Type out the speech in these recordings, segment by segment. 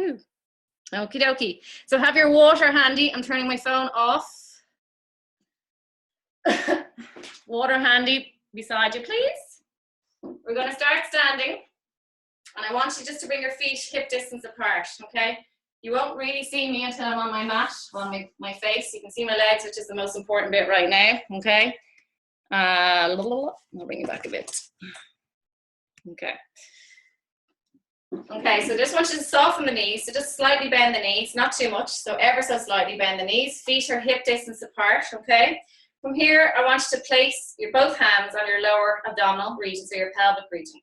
Woo. Okie dokie. So have your water handy. I'm turning my phone off. Water handy beside you, please. We're going to start standing. And I want you just to bring your feet hip distance apart, okay? You won't really see me until I'm on my mat, on my face. You can see my legs, which is the most important bit right now, okay? I'll bring you back a bit. Okay. Okay, so just want you to soften the knees, so just slightly bend the knees, not too much, so ever so slightly bend the knees. Feet are hip distance apart, okay? From here, I want you to place your both hands on your lower abdominal region, so your pelvic region.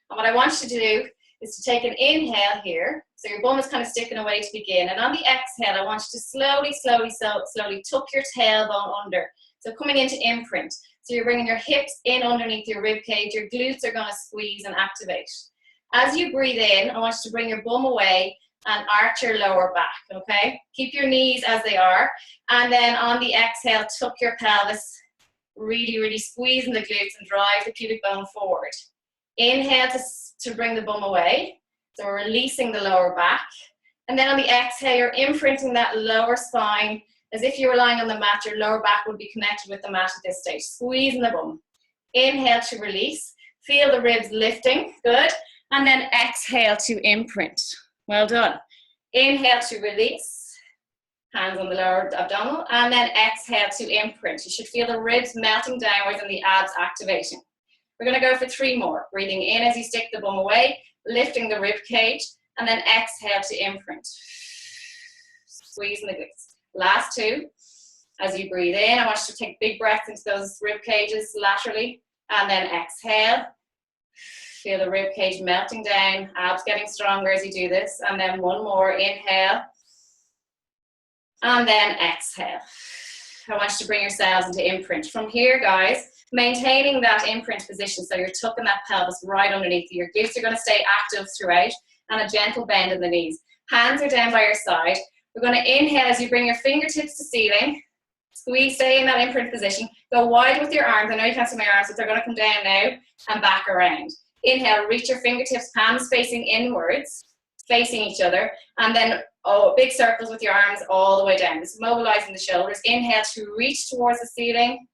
And what I want you to do is to take an inhale here, so your bum is kind of sticking away to begin, and on the exhale, I want you to slowly tuck your tailbone under, so coming into imprint. So you're bringing your hips in underneath your rib cage, your glutes are going to squeeze and activate. As you breathe in, I want you to bring your bum away and arch your lower back, okay? Keep your knees as they are, and then on the exhale, tuck your pelvis, really squeezing the glutes and drive the pubic bone forward. Inhale to bring the bum away, so we're releasing the lower back, and then on the exhale, you're imprinting that lower spine as if you were lying on the mat. Your lower back would be connected with the mat at this stage, squeezing the bum. Inhale to release, feel the ribs lifting, good. And then exhale to imprint. Well done. Inhale to release, hands on the lower abdominal, and then exhale to imprint. You should feel the ribs melting downwards and the abs activating. We're going to go for 3 more. Breathing in as you stick the bum away, lifting the rib cage, and then exhale to imprint. Squeezing the glutes. Last 2. As you breathe in, I want you to take big breaths into those rib cages laterally, and then exhale. Feel the rib cage melting down, abs getting stronger as you do this. And then 1 more, inhale. And then exhale. I want you to bring yourselves into imprint. From here, guys, maintaining that imprint position, so you're tucking that pelvis right underneath you. Your glutes are going to stay active throughout, and a gentle bend in the knees. Hands are down by your side. We're going to inhale as you bring your fingertips to ceiling. Squeeze, stay in that imprint position. Go wide with your arms. I know you can't see my arms, but they're going to come down now and back around. Inhale, reach your fingertips, palms facing inwards, facing each other, and then big circles with your arms all the way down. This is mobilizing the shoulders. Inhale to reach towards the ceiling,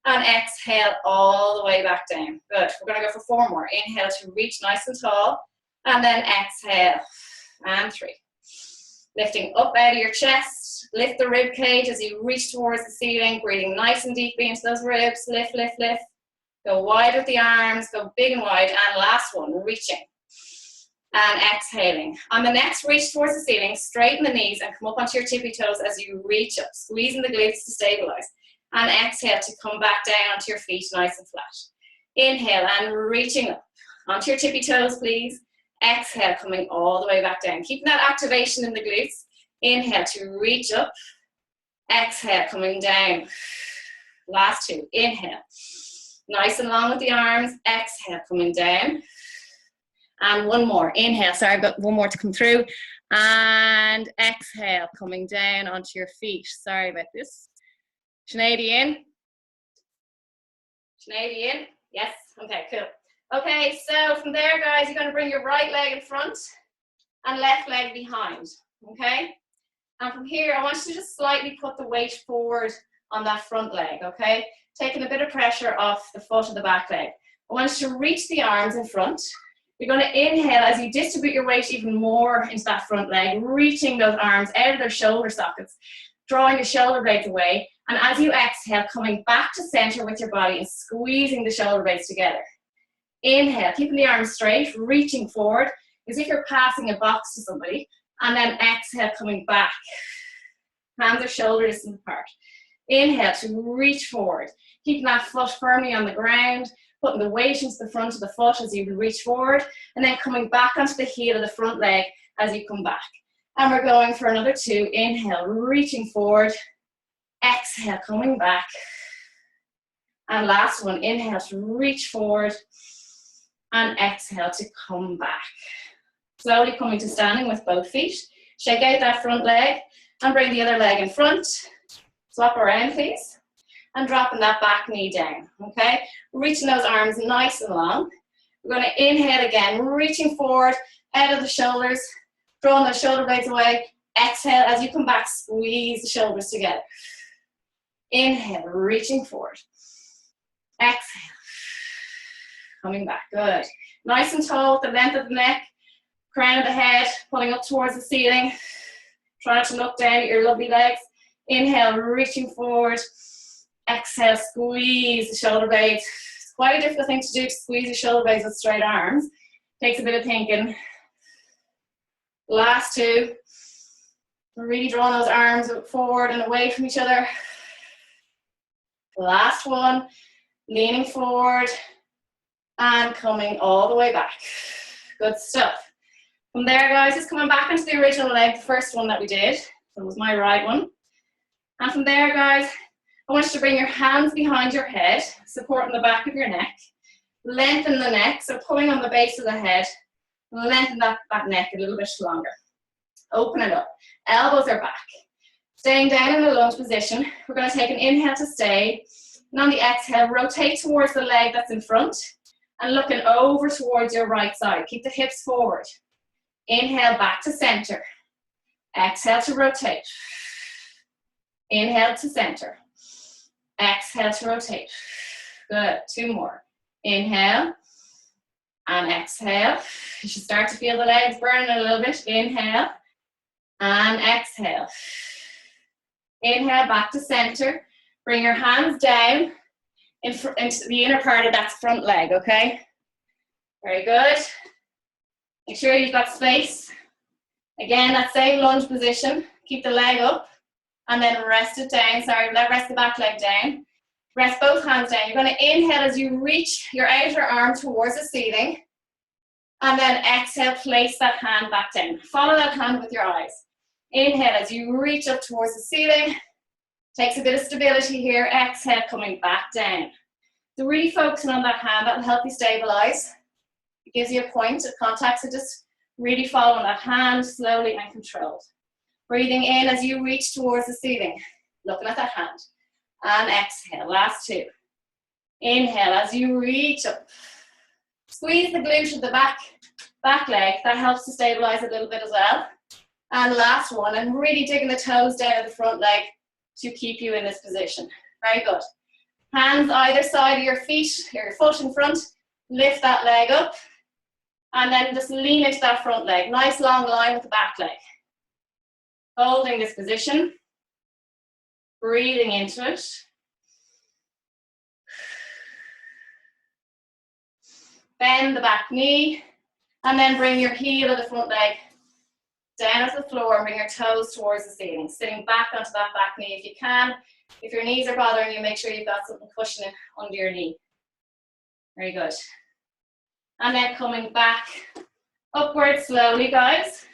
and exhale all the way back down. Good. We're going to go for 4 more. Inhale to reach nice and tall, and then exhale, and 3. Lifting up out of your chest, lift the rib cage as you reach towards the ceiling, breathing nice and deeply into those ribs. Lift, lift, lift. Go wide with the arms, go big and wide, and last one, reaching. And exhaling. On the next reach towards the ceiling, straighten the knees and come up onto your tippy toes as you reach up, squeezing the glutes to stabilize. And exhale to come back down onto your feet nice and flat. Inhale and reaching up. Onto your tippy toes, please. Exhale, coming all the way back down. Keeping that activation in the glutes. Inhale to reach up. Exhale, coming down. Last 2. Inhale. Nice and long with the arms. Exhale, coming down. And 1 more. Inhale. Sorry, I've got 1 more to come through. And exhale, coming down onto your feet. Sorry about this. Sinead in? Sinead in? Yes? Okay, cool. Okay, so from there, guys, you're going to bring your right leg in front and left leg behind. Okay? And from here, I want you to just slightly put the weight forward on that front leg. Okay? Taking a bit of pressure off the foot of the back leg. I want you to reach the arms in front. You're going to inhale as you distribute your weight even more into that front leg, reaching those arms out of their shoulder sockets, drawing the shoulder blades away. And as you exhale, coming back to center with your body and squeezing the shoulder blades together. Inhale, keeping the arms straight, reaching forward as if you're passing a box to somebody. And then exhale, coming back. Hands are shoulder distance apart. Inhale to reach forward. Keeping that foot firmly on the ground, putting the weight into the front of the foot as you reach forward, and then coming back onto the heel of the front leg as you come back. And we're going for another 2. Inhale, reaching forward. Exhale, coming back. And last one, inhale to reach forward. And exhale to come back. Slowly coming to standing with both feet. Shake out that front leg and bring the other leg in front. Swap around, please. And dropping that back knee down, okay? Reaching those arms nice and long. We're going to inhale again, reaching forward, out of the shoulders, Drawing those shoulder blades away. Exhale, as you come back, squeeze the shoulders together. Inhale, reaching forward. Exhale, coming back, good. Nice and tall with the length of the neck, crown of the head, pulling up towards the ceiling. Try not to look down at your lovely legs. Inhale, reaching forward. Exhale, squeeze the shoulder blades. It's quite a difficult thing to do, to squeeze your shoulder blades with straight arms. Takes a bit of thinking. Last two. Really drawing those arms forward and away from each other. Last one. Leaning forward and coming all the way back. Good stuff. From there, guys, just coming back into the original leg, the first one that we did. So it was my right one. And from there, guys, I want you to bring your hands behind your head, supporting the back of your neck. Lengthen the neck, so pulling on the base of the head. Lengthen that neck a little bit longer. Open it up. Elbows are back. Staying down in a lunge position. We're going to take an inhale to stay. And on the exhale, rotate towards the leg that's in front and looking over towards your right side. Keep the hips forward. Inhale back to center. Exhale to rotate. Inhale to center. Exhale to rotate. Good. Two more. Inhale and exhale. You should start to feel the legs burning a little bit. Inhale and exhale. Inhale back to center. Bring your hands down into the inner part of that front leg, okay? Very good. Make sure you've got space. Again, that same lunge position. Keep the leg up and then rest it down. Sorry, rest the back leg down. Rest both hands down. You're going to inhale as you reach your outer arm towards the ceiling. And then exhale, place that hand back down. Follow that hand with your eyes. Inhale as you reach up towards the ceiling. Takes a bit of stability here. Exhale, coming back down. So really focusing on that hand, that will help you stabilize. It gives you a point of contact, so just really following that hand slowly and controlled. Breathing in as you reach towards the ceiling. Looking at that hand. And exhale, last two. Inhale as you reach up. Squeeze the glute of the back leg. That helps to stabilize a little bit as well. And last one, and really digging the toes down of the front leg to keep you in this position. Very good. Hands either side of your feet, your foot in front. Lift that leg up. And then just lean into that front leg. Nice long line with the back leg. Holding this position. Breathing into it. Bend the back knee. And then bring your heel of the front leg down at the floor and bring your toes towards the ceiling. Sitting back onto that back knee if you can. If your knees are bothering you, make sure you've got something cushioning under your knee. Very good. And then coming back upwards slowly, guys.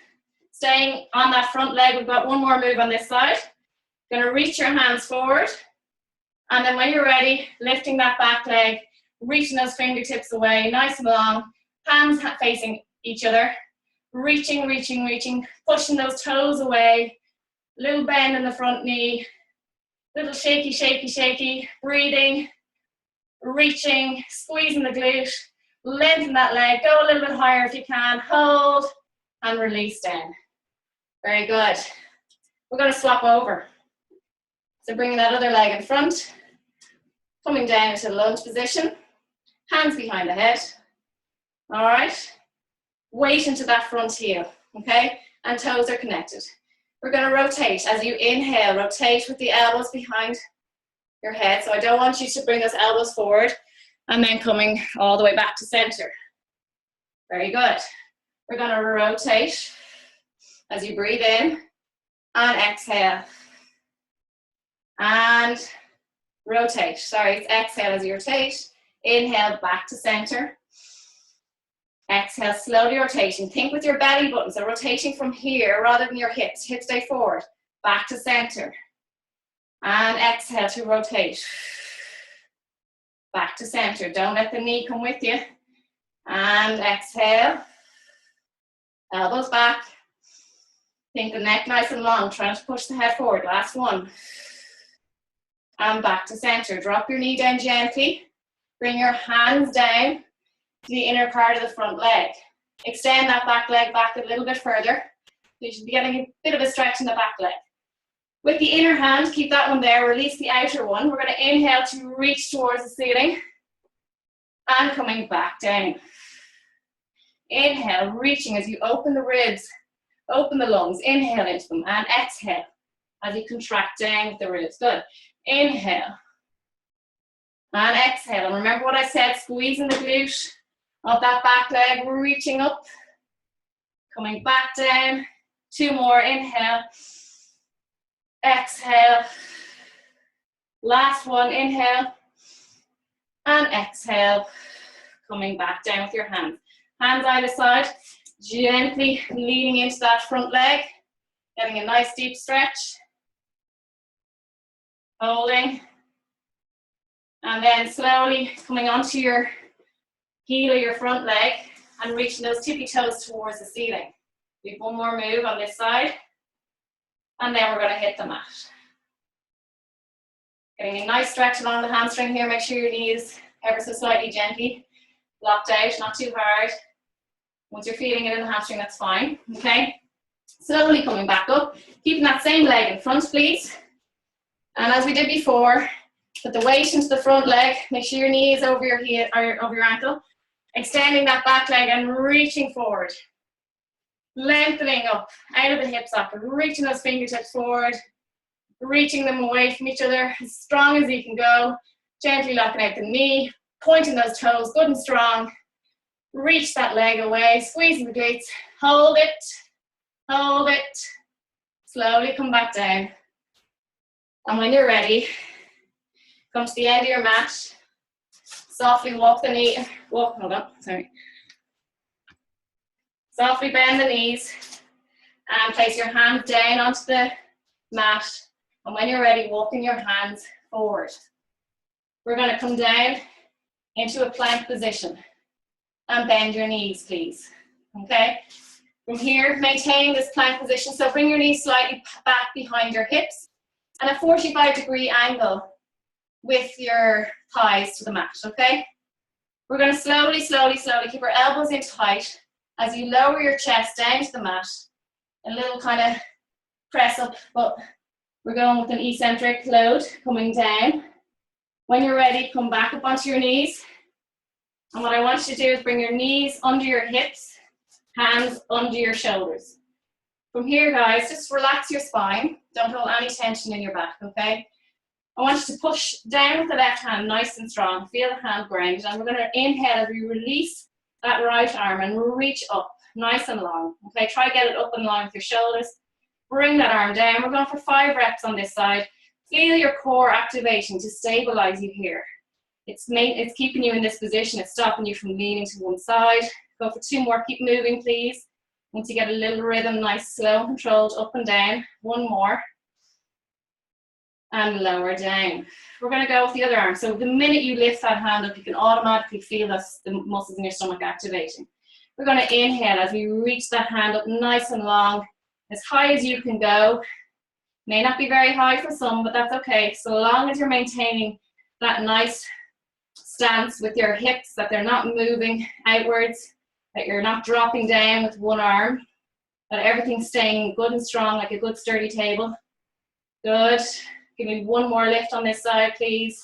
Staying on that front leg. We've got one more move on this side. Going to reach your hands forward. And then when you're ready, lifting that back leg, reaching those fingertips away, nice and long. Hands facing each other. Reaching, reaching, reaching. Pushing those toes away. Little bend in the front knee. Little shaky, shaky, shaky. Breathing. Reaching. Squeezing the glute. Lengthen that leg. Go a little bit higher if you can. Hold. And release down. Very good. We're going to swap over. So bringing that other leg in front. Coming down into lunge position. Hands behind the head. All right. Weight into that front heel, okay? And toes are connected. We're going to rotate. As you inhale, rotate with the elbows behind your head. So I don't want you to bring those elbows forward and then coming all the way back to center. Very good. We're going to rotate as you breathe in and exhale. And rotate. Sorry, it's exhale as you rotate. Inhale, back to center. Exhale, slowly rotating. Think with your belly button, so rotating from here rather than your hips. Hips stay forward. Back to center. And exhale to rotate. Back to center. Don't let the knee come with you. And exhale. Elbows back. Think the neck nice and long. Trying to push the head forward. Last one. And back to center. Drop your knee down gently. Bring your hands down to the inner part of the front leg. Extend that back leg back a little bit further. You should be getting a bit of a stretch in the back leg. With the inner hand, keep that one there, release the outer one. We're going to inhale to reach towards the ceiling and coming back down. Inhale, reaching as you open the ribs, open the lungs, inhale into them, and exhale as you contract down with the ribs. Good. Inhale and exhale. And remember what I said, squeezing the glute of that back leg, reaching up, coming back down. 2 more, inhale, exhale. Last one, inhale and exhale. Coming back down with your hands. Hands either side, gently leaning into that front leg, getting a nice deep stretch. Holding. And then slowly coming onto your heel of your front leg and reaching those tippy toes towards the ceiling. We have one more move on this side. And then we're going to hit the mat. Getting a nice stretch along the hamstring here. Make sure your knees ever so slightly gently locked out, not too hard. Once you're feeling it in the hamstring, that's fine. Okay? Slowly coming back up. Keeping that same leg in front, please. And as we did before, put the weight into the front leg. Make sure your knee is over your heel or over your ankle. Extending that back leg and reaching forward. Lengthening up out of the hip socket. Reaching those fingertips forward. Reaching them away from each other as strong as you can go. Gently locking out the knee. Pointing those toes good and strong. Reach that leg away. Squeezing the glutes. Hold it. Hold it. Slowly come back down. And when you're ready, come to the end of your mat. Softly walk the knee. Softly bend the knees. And place your hands down onto the mat. And when you're ready, walking your hands forward. We're going to come down into a plank position. And bend your knees, please. Okay? From here, maintain this plank position. So bring your knees slightly back behind your hips. And a 45-degree angle with your thighs to the mat, okay? We're going to slowly, slowly, slowly keep our elbows in tight as you lower your chest down to the mat. A little kind of press up, but we're going with an eccentric load coming down. When you're ready, come back up onto your knees. And what I want you to do is bring your knees under your hips, hands under your shoulders. From here, guys, just relax your spine. Don't hold any tension in your back, okay? I want you to push down with the left hand nice and strong. Feel the hand grounded. And we're going to inhale as we release that right arm and reach up nice and long. Okay, try to get it up and long with your shoulders. Bring that arm down. We're going for 5 reps on this side. Feel your core activation to stabilize you here. It's keeping you in this position. It's stopping you from leaning to one side. Go for 2 more. Keep moving, please. Once you get a little rhythm, nice, slow and controlled, up and down. 1 more. And lower down. We're going to go with the other arm. So the minute you lift that hand up, you can automatically feel the muscles in your stomach activating. We're going to inhale as we reach that hand up nice and long, as high as you can go. May not be very high for some, but that's okay. So long as you're maintaining that nice stance with your hips, that they're not moving outwards, that you're not dropping down with one arm, that everything's staying good and strong like a good sturdy table. Good. Give me 1 more lift on this side, please.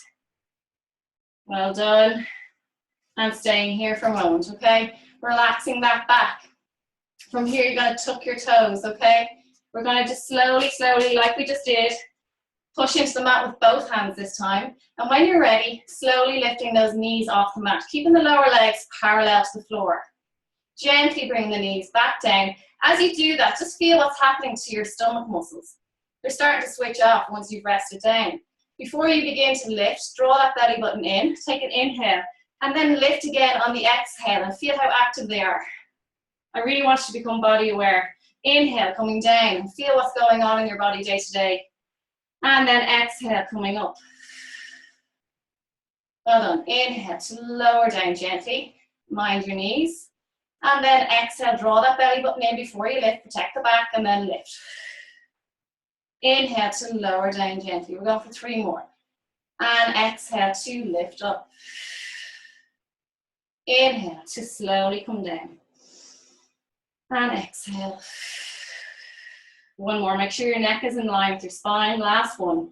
Well done. And staying here for a moment, okay? Relaxing that back. From here, you're going to tuck your toes, okay? We're going to just slowly, slowly, like we just did, push into the mat with both hands this time. And when you're ready, slowly lifting those knees off the mat, keeping the lower legs parallel to the floor. Gently bring the knees back down. As you do that, just feel what's happening to your stomach muscles. They're starting to switch off once you've rested down. Before you begin to lift, draw that belly button in, take an inhale, and then lift again on the exhale and feel how active they are. I really want you to become body aware. Inhale, coming down, and feel what's going on in your body day to day. And then exhale, coming up. Well done. Inhale to lower down gently. Mind your knees. And then exhale, draw that belly button in before you lift, protect the back, and then lift. Inhale to lower down gently. We're going for 3 more. And exhale to lift up. Inhale to slowly come down. And exhale. One more. Make sure your neck is in line with your spine. Last one.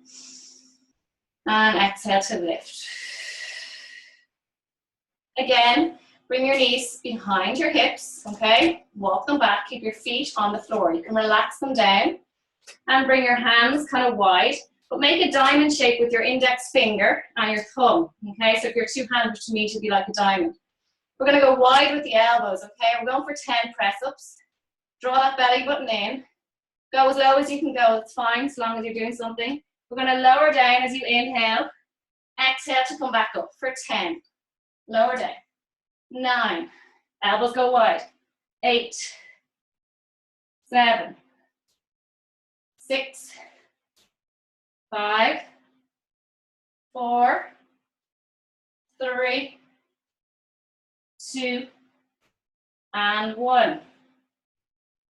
And exhale to lift. Again, bring your knees behind your hips, okay? Walk them back. Keep your feet on the floor. You can relax them down and bring your hands kind of wide, but make a diamond shape with your index finger and your thumb, okay? So if your two hands to meet, it'll be like a diamond. We're going to go wide with the elbows, okay? We're going for 10 press-ups. Draw that belly button in. Go as low as you can go. It's fine, as long as you're doing something. We're going to lower down as you inhale. Exhale to come back up for 10. Lower down. 9. Elbows go wide. 8. 7. 6. 5. 4. 3. 2. And 1.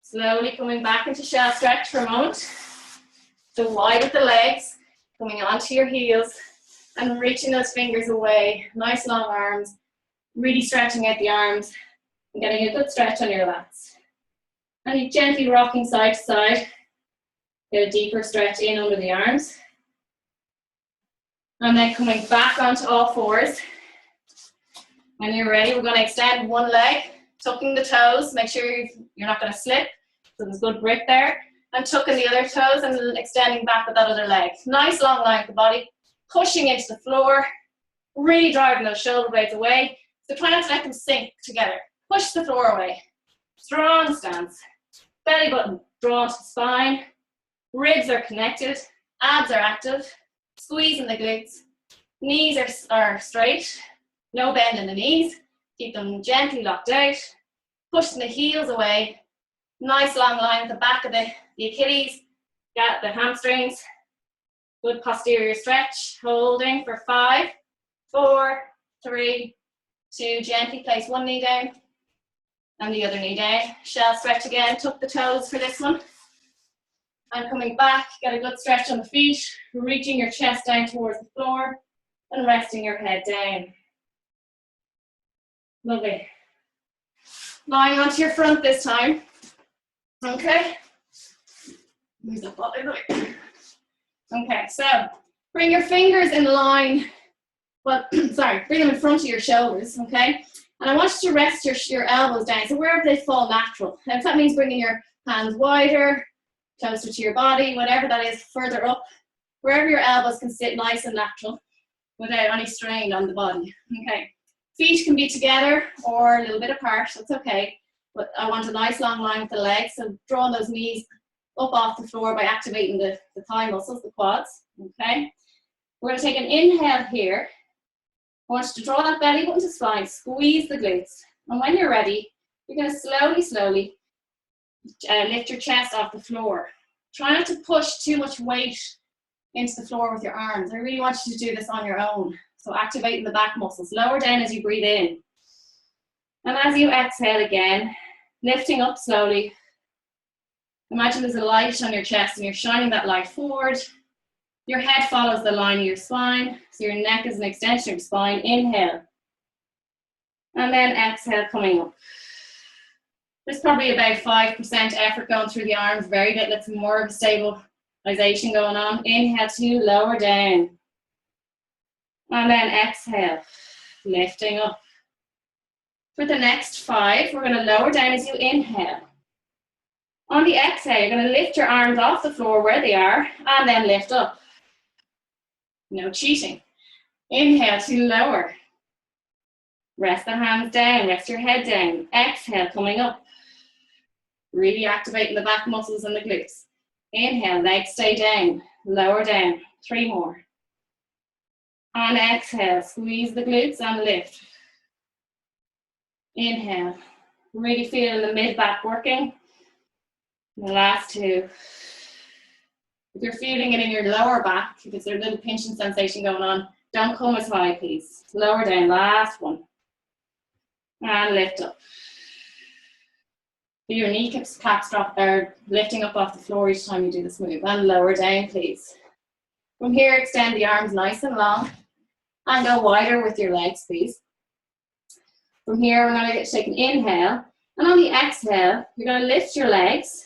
Slowly coming back into shell stretch for a moment. So wide with the legs, coming onto your heels and reaching those fingers away. Nice long arms, really stretching out the arms and getting a good stretch on your lats. And you're gently rocking side to side. Get a deeper stretch in under the arms. And then coming back onto all fours. When you're ready, we're going to extend one leg, tucking the toes. Make sure you're not going to slip. So there's good grip there. And tucking the other toes and extending back with that other leg. Nice long line of the body. Pushing into the floor. Really driving those shoulder blades away. So try not to let them sink together. Push the floor away. Strong stance. Belly button drawn to the spine. Ribs are connected. Abs are active. Squeezing the glutes. Knees are straight. No bend in the knees. Keep them gently locked out. Pushing the heels away. Nice long line at the back of the Achilles. Got the hamstrings. Good posterior stretch. Holding for 5, 4, 3, 2. Gently place one knee down and the other knee down. Shell stretch again. Tuck the toes for this one. And coming back, get a good stretch on the feet. Reaching your chest down towards the floor and resting your head down. Lovely. Lying onto your front this time. Okay. Move the butt out of the way. Okay, so bring your fingers in line. Well, sorry, bring them in front of your shoulders, okay? And I want you to rest your elbows down, so wherever they fall natural. Now, if that means bringing your hands wider, closer to your body, whatever that is, further up, wherever your elbows can sit nice and natural without any strain on the body, okay? Feet can be together or a little bit apart, that's okay. But I want a nice long line with the legs, so drawing those knees up off the floor by activating the thigh muscles, the quads, okay? We're going to take an inhale here. I want you to draw that belly button to spine, squeeze the glutes. And when you're ready, you're going to slowly lift your chest off the floor. Try not to push too much weight into the floor with your arms. I really want you to do this on your own. So activating the back muscles. Lower down as you breathe in. And as you exhale again, lifting up slowly. Imagine there's a light on your chest and you're shining that light forward. Your head follows the line of your spine, so your neck is an extension of your spine. Inhale. And then exhale, coming up. There's probably about 5% effort going through the arms, very little. It's more of a stabilization going on. Inhale to lower down. And then exhale, lifting up. For the next 5, we're going to lower down as you inhale. On the exhale, you're going to lift your arms off the floor where they are and then lift up. No cheating. Inhale to lower. Rest the hands down, rest your head down. Exhale, coming up. Really activating the back muscles and the glutes. Inhale, legs stay down, lower down. 3 more. And exhale, squeeze the glutes and lift. Inhale, really feeling the mid-back working. The last 2. If you're feeling it in your lower back, if it's a little pinching sensation going on, don't come as high, please. Lower down, last 1. And lift up. Feel your kneecaps are lifting up off the floor each time you do this move. And lower down, please. From here, extend the arms nice and long. And go wider with your legs, please. From here, we're going to take an inhale. And on the exhale, you're going to lift your legs.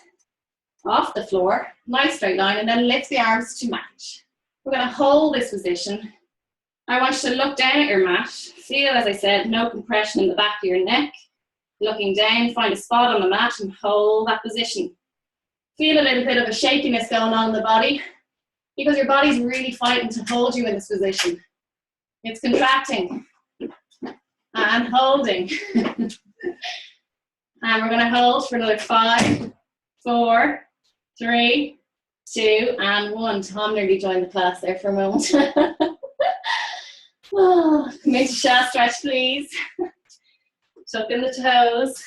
off the floor, nice straight line, and then lift the arms to match. We're going to hold this position. I want you to look down at your mat. Feel, as I said, no compression in the back of your neck. Looking down, find a spot on the mat and hold that position. Feel a little bit of a shakiness going on in the body because your body's really fighting to hold you in this position. It's contracting and holding. And we're going to hold for another 5, 4, 3, 2, and 1. Tom nearly joined the class there for a moment. Oh, come into shaft stretch, please. Tuck in the toes.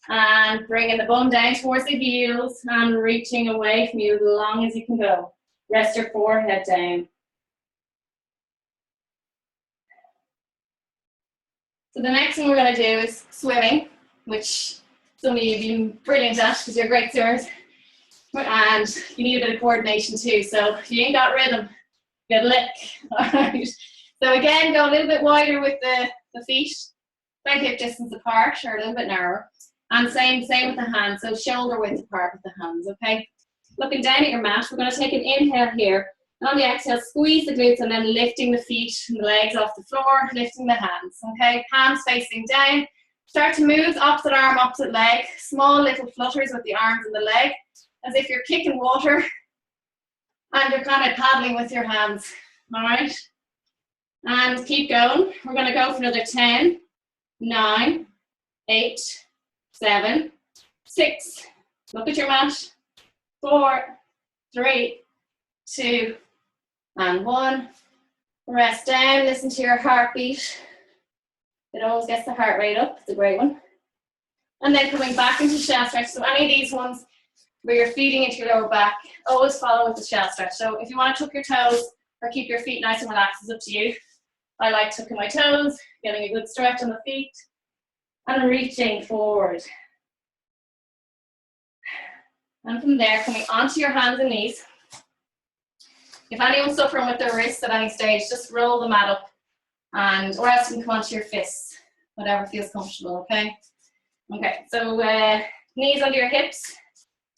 And bringing the bum down towards the heels and reaching away from you as long as you can go. Rest your forehead down. So the next thing we're going to do is swimming, which some of you have been brilliant at because you're great swimmers. And you need a bit of coordination too. So if you ain't got rhythm, get a lick. All right. So again, go a little bit wider with the feet, about hip distance apart or a little bit narrower. And same with the hands, so shoulder width apart with the hands, okay? Looking down at your mat, we're going to take an inhale here. And on the exhale, squeeze the glutes and then lifting the feet and the legs off the floor, lifting the hands, okay? Hands facing down. Start to move opposite arm, opposite leg. Small little flutters with the arms and the leg, as if you're kicking water and you're kind of paddling with your hands, all right? And keep going. We're going to go for another 10, 9, 8, 7, 6, look at your mat, 4, 3, 2, and 1. Rest down, listen to your heartbeat. It always gets the heart rate up, it's a great one. And then coming back into shaft stretch. So any of these ones where you're feeding into your lower back, always follow with the shaft stretch. So if you want to tuck your toes or keep your feet nice and relaxed, it's up to you. I like tucking my toes, getting a good stretch on the feet, and reaching forward. And from there, coming onto your hands and knees. If anyone's suffering with their wrists at any stage, just roll the mat up, or else you can come onto your fists, whatever feels comfortable, okay? Okay, so knees under your hips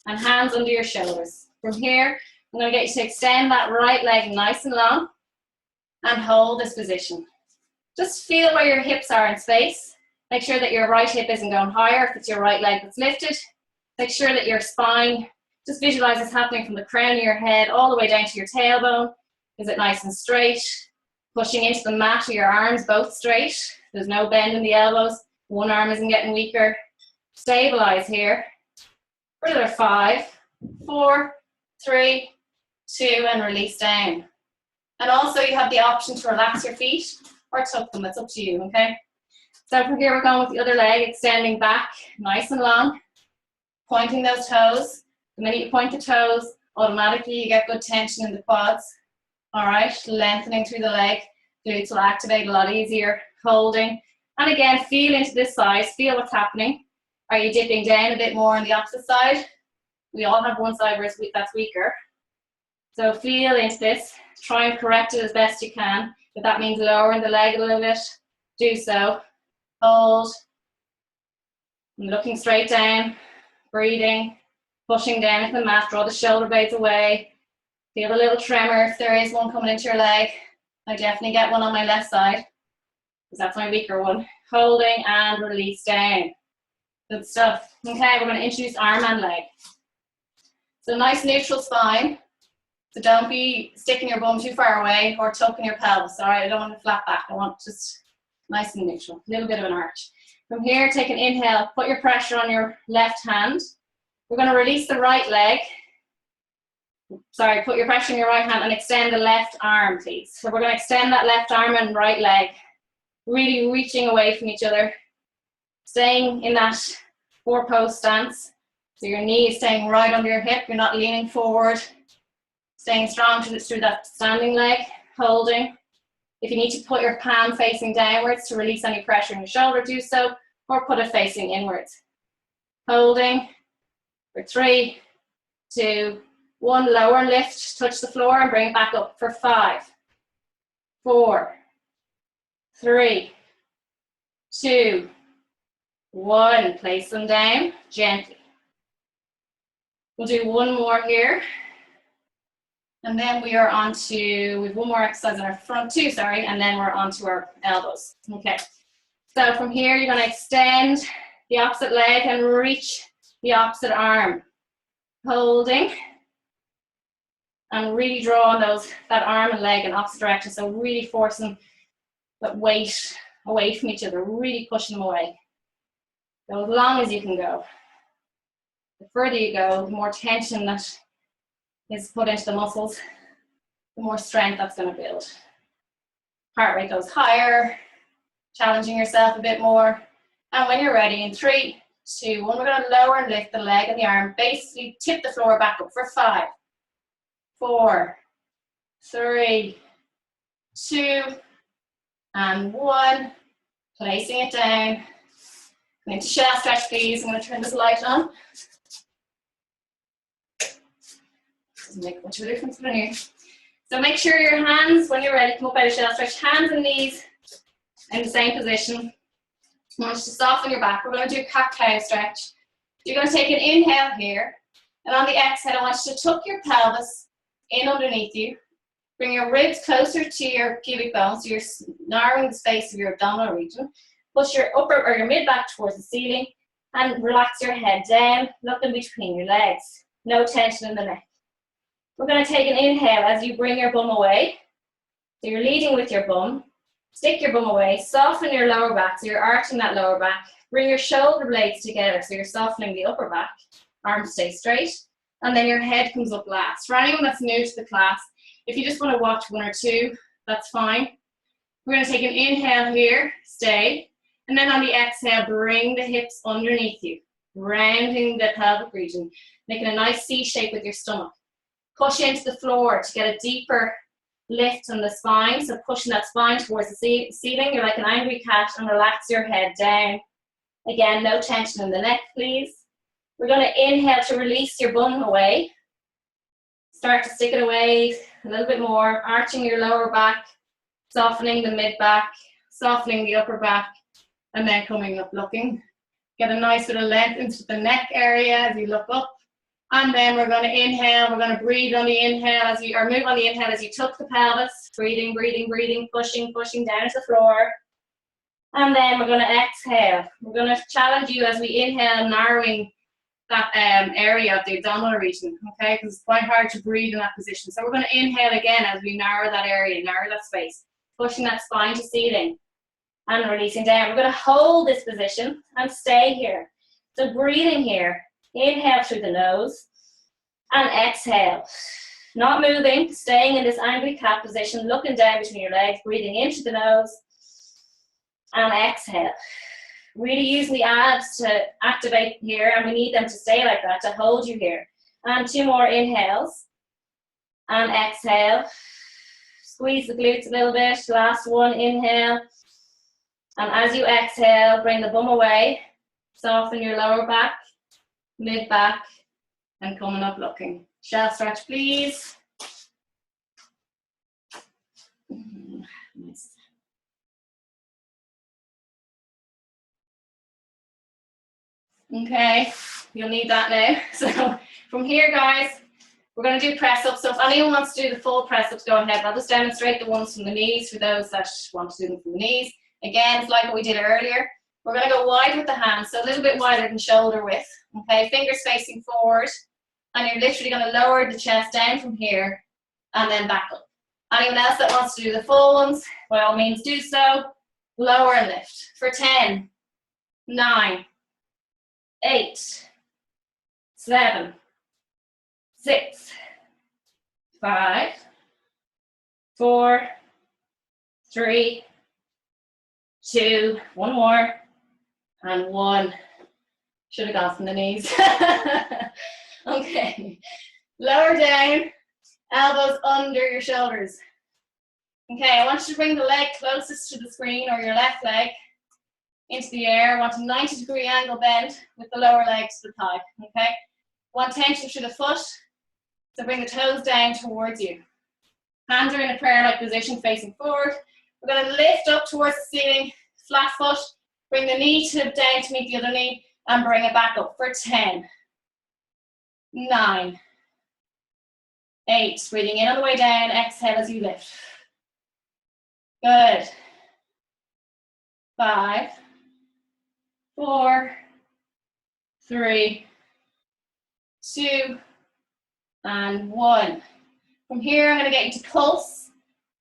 and hands under your shoulders. From here, I'm going to get you to extend that right leg nice and long and hold this position. Just feel where your hips are in space. Make sure that your right hip isn't going higher if it's your right leg that's lifted. Make sure that your spine, just visualize this happening from the crown of your head all the way down to your tailbone. Is it nice and straight? Pushing into the mat with your arms both straight. There's no bend in the elbows. One arm isn't getting weaker. Stabilize here. For another 5, 4, 3, 2, and release down. And also you have the option to relax your feet or tuck them. It's up to you, okay? So from here we're going with the other leg, extending back, nice and long. Pointing those toes. The minute you point the toes, automatically you get good tension in the quads. All right, lengthening through the leg. Glutes will activate a lot easier. Holding. And again, feel into this side. Feel what's happening. Are you dipping down a bit more on the opposite side? We all have one side where that's weaker. So feel into this. Try and correct it as best you can. If that means lowering the leg a little bit, do so. Hold. Looking straight down. Breathing. Pushing down into the mat. Draw the shoulder blades away. Feel a little tremor if there is one coming into your leg. I definitely get one on my left side because that's my weaker one. Holding and release down. Good stuff. Okay, we're going to introduce arm and leg. So nice neutral spine. So don't be sticking your bum too far away or tucking your pelvis. All right, I don't want to flat back. I want just nice and neutral. A little bit of an arch. From here, take an inhale. Put your pressure on your left hand. We're going to release the right leg. Sorry, put your pressure on your right hand and extend the left arm, please. So we're going to extend that left arm and right leg. Really reaching away from each other. Staying in that 4-post stance. So your knee is staying right under your hip. You're not leaning forward. Staying strong through that standing leg. Holding. If you need to put your palm facing downwards to release any pressure in your shoulder, do so. Or put it facing inwards. Holding. For 3, 2, 1. Lower and lift. Touch the floor and bring it back up. For 5, 4, 3, 2, 1. Place them down gently. We'll do one more here. And then we are on to, we have one more exercise in our front two, sorry, and then we're on to our elbows. Okay, so from here you're going to extend the opposite leg and reach the opposite arm. Holding. And really draw on that arm and leg in opposite direction. So really forcing that weight away from each other, really pushing them away. Go as long as you can go. The further you go, the more tension that is put into the muscles, the more strength that's going to build. Heart rate goes higher, challenging yourself a bit more. And when you're ready, in 3, 2, 1, we're going to lower and lift the leg and the arm. Basically, tip the floor back up for 5, 4, 3, 2, and 1. Placing it down. Going to shell stretch, please. I'm going to turn this light on. Doesn't make much of a difference for you. So make sure your hands, when you're ready, come up out of shell stretch, hands and knees in the same position. I want you to soften your back. We're going to do a Cacti Stretch. You're going to take an inhale here, and on the exhale, I want you to tuck your pelvis in underneath you. Bring your ribs closer to your pubic bone, so you're narrowing the space of your abdominal region. Push your upper or your mid back towards the ceiling, and relax your head down, looking between your legs. No tension in the neck. We're going to take an inhale as you bring your bum away. So you're leading with your bum. Stick your bum away, soften your lower back, so you're arching that lower back. Bring your shoulder blades together, so you're softening the upper back. Arms stay straight, and then your head comes up last. For anyone that's new to the class, if you just want to watch 1 or 2, that's fine. We're going to take an inhale here, stay, and then on the exhale, bring the hips underneath you, rounding the pelvic region, making a nice C shape with your stomach. Push into the floor to get a deeper lift on the spine, so pushing that spine towards the ceiling. You're like an angry cat, and relax your head down. Again, no tension in the neck, please. We're going to inhale to release your bum away. Start to stick it away a little bit more, arching your lower back, softening the mid back, softening the upper back, and then coming up looking. Get a nice bit of length into the neck area as you look up. And then we're going to inhale, we're going to breathe on the inhale as you, or move on the inhale as you tuck the pelvis. Breathing, breathing, breathing, pushing, pushing down to the floor. And then we're going to exhale. We're going to challenge you as we inhale, narrowing that area of the abdominal region, okay? Because it's quite hard to breathe in that position. So we're going to inhale again as we narrow that area, narrow that space, pushing that spine to ceiling and releasing down. We're going to hold this position and stay here. So breathing here. Inhale through the nose and exhale. Not moving, staying in this angry cat position, looking down between your legs, breathing into the nose and exhale. Really using the abs to activate here, and we need them to stay like that to hold you here. And 2 more inhales and exhale. Squeeze the glutes a little bit. Last one, inhale. And as you exhale, bring the bum away. Soften your lower back, mid back, and coming up looking. Shell stretch, please. Nice. Okay, you'll need that now. So from here, guys, we're going to do press-ups. So if anyone wants to do the full press-ups, go ahead. I'll just demonstrate the ones from the knees for those that want to do them from the knees. Again, it's like what we did earlier. We're going to go wide with the hands, so a little bit wider than shoulder width. Okay, fingers facing forward, and you're literally going to lower the chest down from here and then back up. Anyone else that wants to do the full ones, by all means do so. Lower and lift for 10, 9, 8, 7, 6, 5, 4, 3, 2, 1 more, and 1. Should have gone from the knees. Okay, lower down, elbows under your shoulders. Okay, I want you to bring the leg closest to the screen, or your left leg, into the air. I want a 90-degree angle bend with the lower leg to the thigh, okay? Want tension through the foot, so bring the toes down towards you. Hands are in a prayer-like position facing forward. We're going to lift up towards the ceiling, flat foot, bring the knee tip down to meet the other knee, and bring it back up for 10, 9, 8. Breathing in on the way down, exhale as you lift. Good. 5, 4, 3, 2, and 1. From here, I'm going to get you to pulse.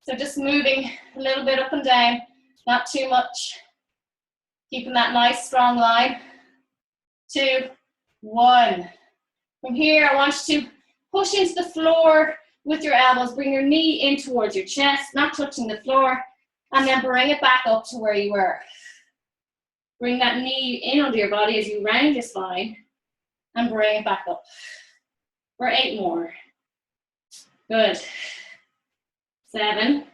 So just moving a little bit up and down, not too much. Keeping that nice strong line. 2, 1. From here, I want you to push into the floor with your elbows. Bring your knee in towards your chest, not touching the floor. And then bring it back up to where you were. Bring that knee in under your body as you round your spine. And bring it back up. For 8 more. Good. 7,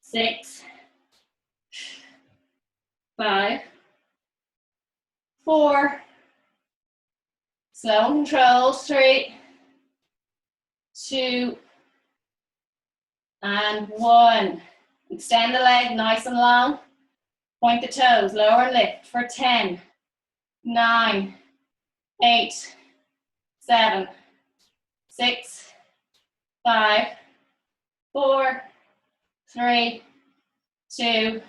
6, 5, 4, slow and controlled, 3, 2, and 1. Extend the leg nice and long. Point the toes, lower and lift for 10, 9, 8, 7, 6, 5, 4, 3, 2,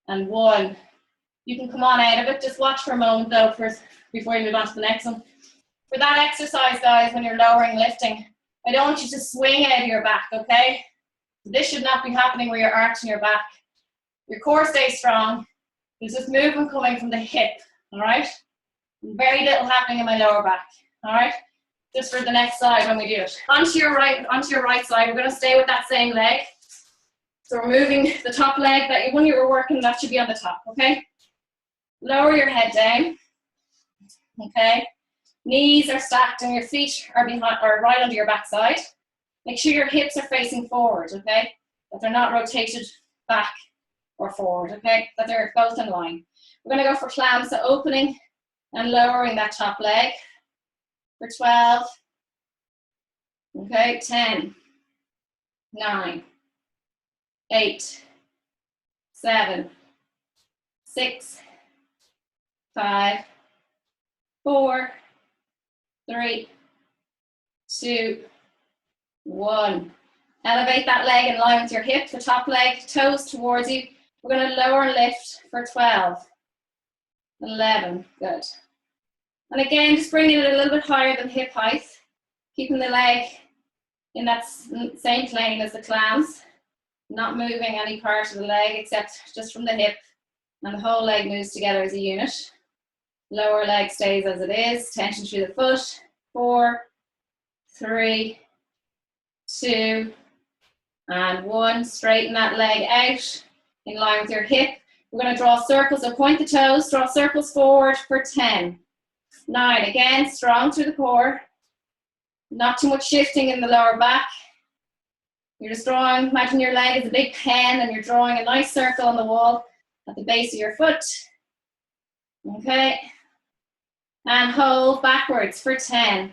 and 1. You can come on out of it. Just watch for a moment though before you move on to the next one. For that exercise, guys, when you're lowering lifting, I don't want you to swing out of your back, okay? This should not be happening where you're arching your back. Your core stays strong. There's just movement coming from the hip, all right? Very little happening in my lower back, all right? Just for the next side when we do it. Onto your right side, we're going to stay with that same leg. So we're moving the top leg, when you were working, that should be on the top, okay? Lower your head down, okay? Knees are stacked and your feet are right under your backside. Make sure your hips are facing forward, okay? That they're not rotated back or forward, okay? That they're both in line. We're going to go for clams, so opening and lowering that top leg for 12, okay? 10, 9, 8, 7, 6, 5, 4, 3, 2, 1. Elevate that leg in line with your hip, the top leg, toes towards you. We're going to lower and lift for 12, 11, good. And again, just bringing it a little bit higher than hip height, keeping the leg in that same plane as the clams, not moving any part of the leg except just from the hip, and the whole leg moves together as a unit. Lower leg stays as it is, tension through the foot. 4, 3, 2, and 1. Straighten that leg out in line with your hip. We're going to draw circles, so point the toes, draw circles forward for 10, 9. Again, strong through the core. Not too much shifting in the lower back. You're just drawing, imagine your leg is a big pen and you're drawing a nice circle on the wall at the base of your foot. Okay. And hold backwards for 10,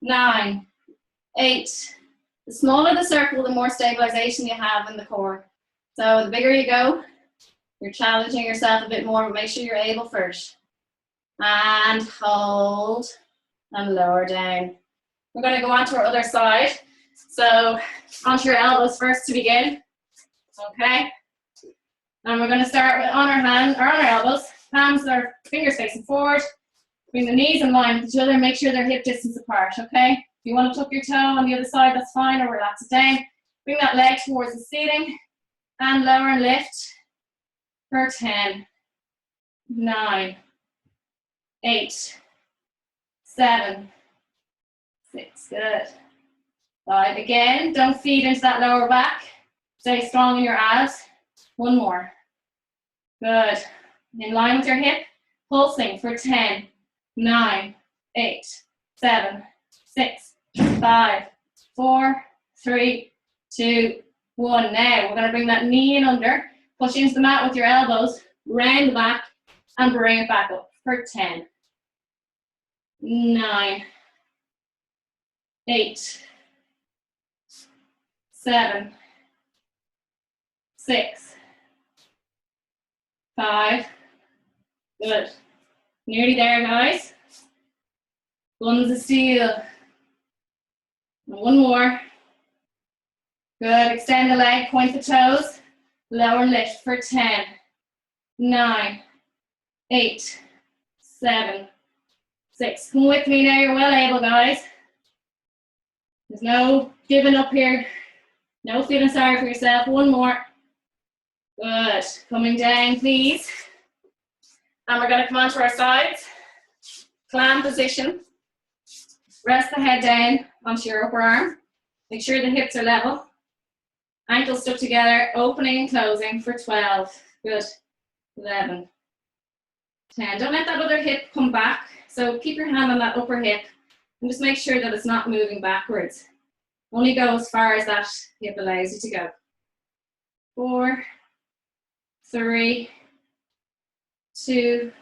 9, 8. The smaller the circle, the more stabilization you have in the core. So the bigger you go, you're challenging yourself a bit more, but make sure you're able first. And hold and lower down. We're going to go on to our other side. So onto your elbows first to begin. Okay. And we're going to start with on our elbows. Palms are fingers facing forward. Bring the knees in line with each other. Make sure they're hip distance apart. Okay. If you want to tuck your toe on the other side, that's fine, or relax it down. Bring that leg towards the ceiling and lower and lift for 10, 9, 8, 7, 6. Good. 5. Again, don't feed into that lower back. Stay strong in your abs. 1 more. Good. In line with your hip, pulsing for 10, 9, 8, 7, 6, 5, 4, 3, 2, 1. Now, we're going to bring that knee in under, push into the mat with your elbows, round the back, and bring it back up for 10, 9, 8, 7, 6, 5. Good. Nearly there, guys. Buns of steel. And one more. Good. Extend the leg, point the toes. Lower and lift for 10, 9, 8, 7, 6. Come with me now. You're well able, guys. There's no giving up here. No feeling sorry for yourself. One more. Good. Coming down, please. And we're going to come onto our sides. Clam position. Rest the head down onto your upper arm. Make sure the hips are level. Ankles stuck together, opening and closing for 12. Good. 11. 10. Don't let that other hip come back. So keep your hand on that upper hip and just make sure that it's not moving backwards. Only go as far as that hip allows you to go. 4, 3, 2,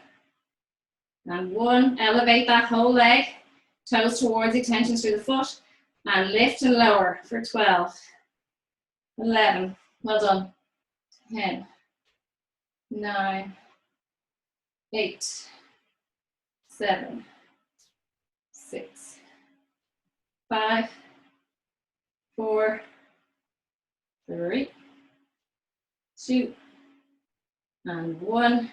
and 1. Elevate that whole leg. Toes towards you, tension through the foot. And lift and lower for 12. 11. Well done. 10. 9. 8. 7. 6. 5. 4. 3. 2. And 1.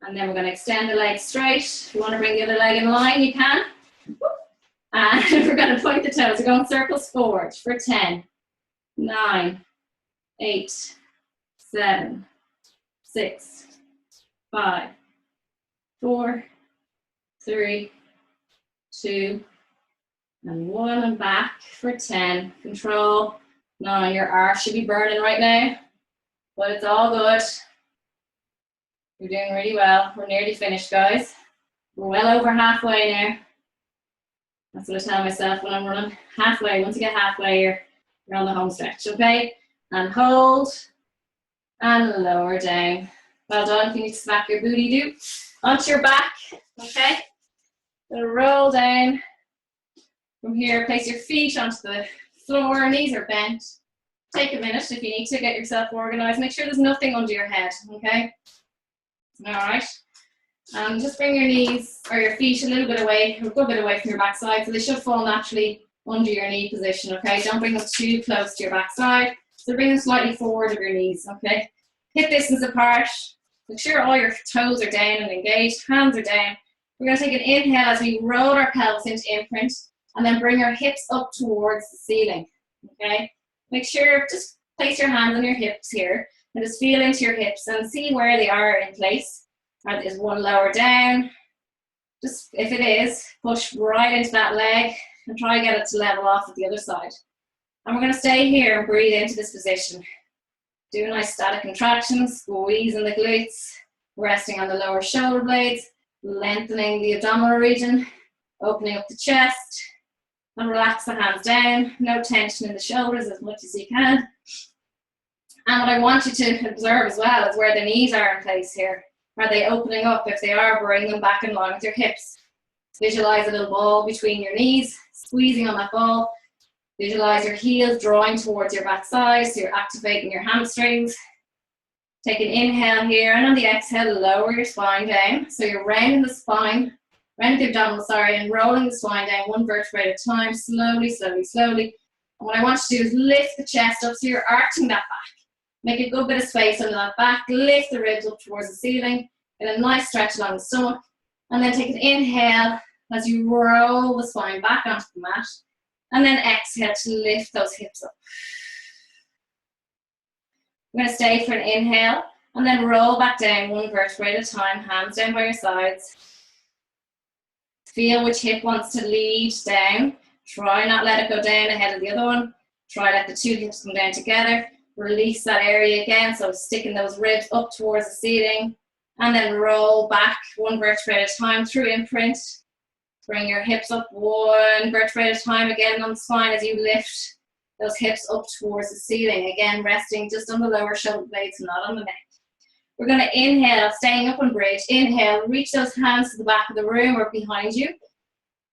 And then we're going to extend the leg straight. If you want to bring the other leg in line, you can. And we're going to point the toes. We're going circles forward for 10, 9, 8, 7, 6, 5, 4, 3, 2, and 1. And back for 10. Control. Now your arse should be burning right now, but it's all good. You're doing really well. We're nearly finished, guys. We're well over halfway now. That's what I tell myself when I'm running. Halfway. Once you get halfway, you're on the home stretch, okay? And hold. And lower down. Well done. If you need to smack your booty, do. Onto your back, okay? Gonna roll down. From here, place your feet onto the floor. Knees are bent. Take a minute if you need to get yourself organized. Make sure there's nothing under your head, okay? All right. Just bring your knees or your feet a little bit away, a good bit away from your backside, so they should fall naturally under your knee position, okay? Don't bring them too close to your backside. So bring them slightly forward of your knees, okay? Hip distance apart. Make sure all your toes are down and engaged, hands are down. We're going to take an inhale as we roll our pelvis into imprint and then bring our hips up towards the ceiling, okay? Make sure, just place your hands on your hips here and just feel into your hips and see where they are in place. Is one lower down? Just, if it is, push right into that leg and try and get it to level off at the other side. And we're going to stay here and breathe into this position. Do a nice static contraction, squeezing the glutes, resting on the lower shoulder blades, lengthening the abdominal region, opening up the chest, and relax the hands down. No tension in the shoulders as much as you can. And what I want you to observe as well is where the knees are in place here. Are they opening up? If they are, bring them back in line with your hips. Visualize a little ball between your knees, squeezing on that ball. Visualize your heels drawing towards your backside, so you're activating your hamstrings. Take an inhale here, and on the exhale, lower your spine down. So you're rounding the spine, rounding the abdominal, and rolling the spine down one vertebrae at a time, slowly, slowly, slowly. And what I want you to do is lift the chest up, so you're arching that back. Make a good bit of space under that back, lift the ribs up towards the ceiling, get a nice stretch along the stomach, and then take an inhale as you roll the spine back onto the mat, and then exhale to lift those hips up. I'm going to stay for an inhale, and then roll back down one vertebrae at a time, hands down by your sides. Feel which hip wants to lead down. Try not let it go down ahead of the other one. Try let the two hips come down together. Release that area again, so sticking those ribs up towards the ceiling, and then roll back one vertebrae at a time through imprint. Bring your hips up one vertebrae at a time again on the spine as you lift those hips up towards the ceiling. Again, resting just on the lower shoulder blades, not on the neck. We're going to inhale, staying up and bridge. Inhale, reach those hands to the back of the room or behind you.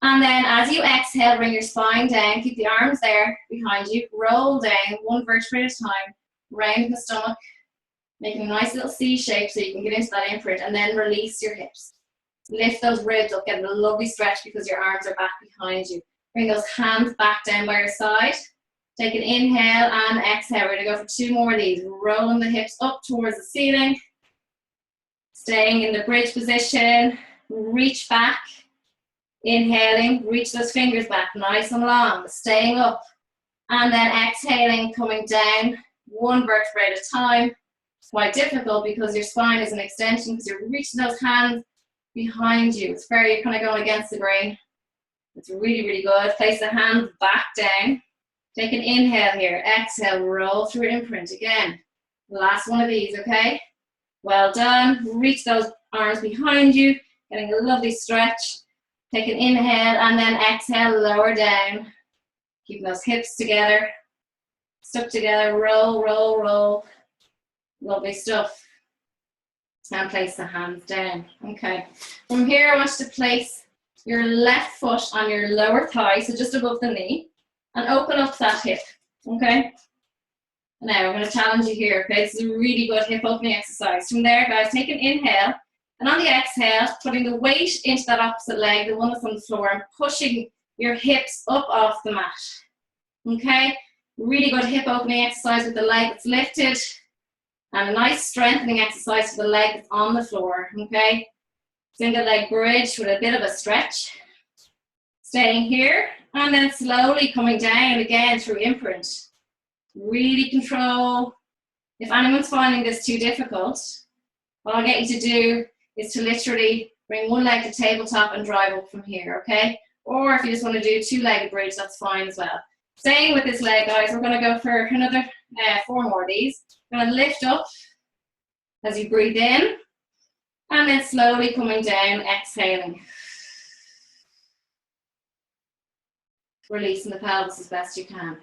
And then as you exhale, bring your spine down, keep the arms there behind you, roll down one vertebrae at a time, round the stomach, making a nice little C shape so you can get into that imprint, and then release your hips. Lift those ribs up, get a lovely stretch because your arms are back behind you. Bring those hands back down by your side. Take an inhale and exhale. We're gonna go for 2 more of these. Rolling the hips up towards the ceiling. Staying in the bridge position. Reach back. Inhaling, reach those fingers back, nice and long. Staying up. And then exhaling, coming down, 1 vertebra at a time. It's quite difficult because your spine is an extension because you're reaching those hands behind you. It's very kind of going against the grain. It's really, really good. Place the hands back down. Take an inhale here. Exhale, roll through imprint again. Last one of these, okay? Well done. Reach those arms behind you, getting a lovely stretch. Take an inhale and then exhale, lower down. Keep those hips together, stuck together, roll, roll, roll. Lovely stuff. And place the hands down. Okay. From here, I want you to place your left foot on your lower thigh, so just above the knee, and open up that hip. Okay. Now, I'm going to challenge you here. Okay. This is a really good hip opening exercise. From there, guys, take an inhale. And on the exhale, putting the weight into that opposite leg, the one that's on the floor, and pushing your hips up off the mat. Okay? Really good hip opening exercise with the leg that's lifted. And a nice strengthening exercise for the leg that's on the floor. Okay? Single leg bridge with a bit of a stretch. Staying here. And then slowly coming down again through imprint. Really control. If anyone's finding this too difficult, what I'll get you to do is to literally bring one leg to tabletop and drive up from here, okay? Or if you just want to do 2-legged bridge, that's fine as well. Staying with this leg, guys, we're going to go for another 4 more of these. We're going to lift up as you breathe in, and then slowly coming down, exhaling. Releasing the pelvis as best you can.